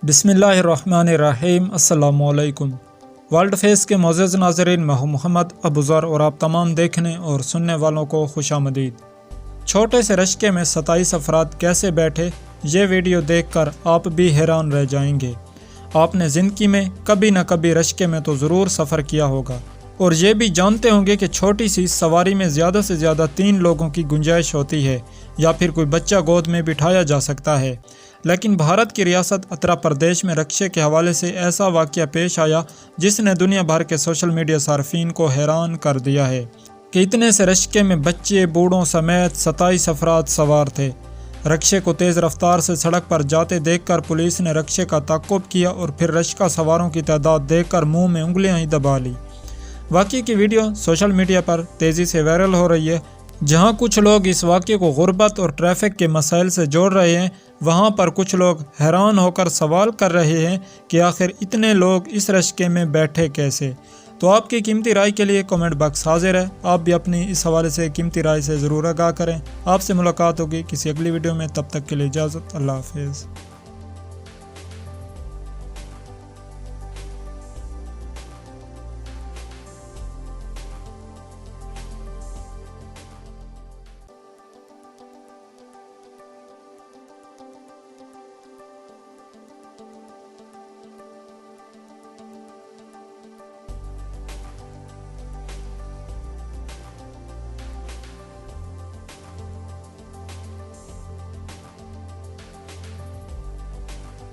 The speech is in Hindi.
बिस्मिल्लाहिर्रहमानिर्रहीम। अस्सलामुअलैकुम। वर्ल्ड फेस के मोअज़्ज़ज़ नाज़रीन, मैं हूं मोहम्मद अबूज़र और आप तमाम देखने और सुनने वालों को खुशामदीद। छोटे से रश्के में 27 अफराद कैसे बैठे, ये वीडियो देखकर आप भी हैरान रह जाएंगे। आपने ज़िंदगी में कभी न कभी रश्के में तो ज़रूर सफ़र किया होगा और ये भी जानते होंगे कि छोटी सी सवारी में ज़्यादा से ज़्यादा 3 लोगों की गुंजाइश होती है या फिर कोई बच्चा गोद में बिठाया जा सकता है। लेकिन भारत की रियासत उत्तर प्रदेश में रक्शे के हवाले से ऐसा वाक़या पेश आया जिसने दुनिया भर के सोशल मीडिया सार्फिन को हैरान कर दिया है कि इतने से रश्के में बच्चे बूढ़ों समेत 27 अफराद सवार थे। रक्शे को तेज़ रफ्तार से सड़क पर जाते देखकर पुलिस ने रक्शे का ताक़ुब किया और फिर रश्का सवारों की तादाद देखकर मुंह में उंगलियां ही दबा ली। वाक़ये की वीडियो सोशल मीडिया पर तेज़ी से वायरल हो रही है। जहां कुछ लोग इस वाक़ये को गुर्बत और ट्रैफिक के मसाइल से जोड़ रहे हैं, वहां पर कुछ लोग हैरान होकर सवाल कर रहे हैं कि आखिर इतने लोग इस रश्के में बैठे कैसे। तो आपकी कीमती राय के लिए कमेंट बॉक्स हाजिर है। आप भी अपनी इस हवाले से कीमती राय से ज़रूर आगाह करें। आपसे मुलाकात होगी किसी अगली वीडियो में। तब तक के लिए इजाज़त। अल्लाह हाफ़िज़।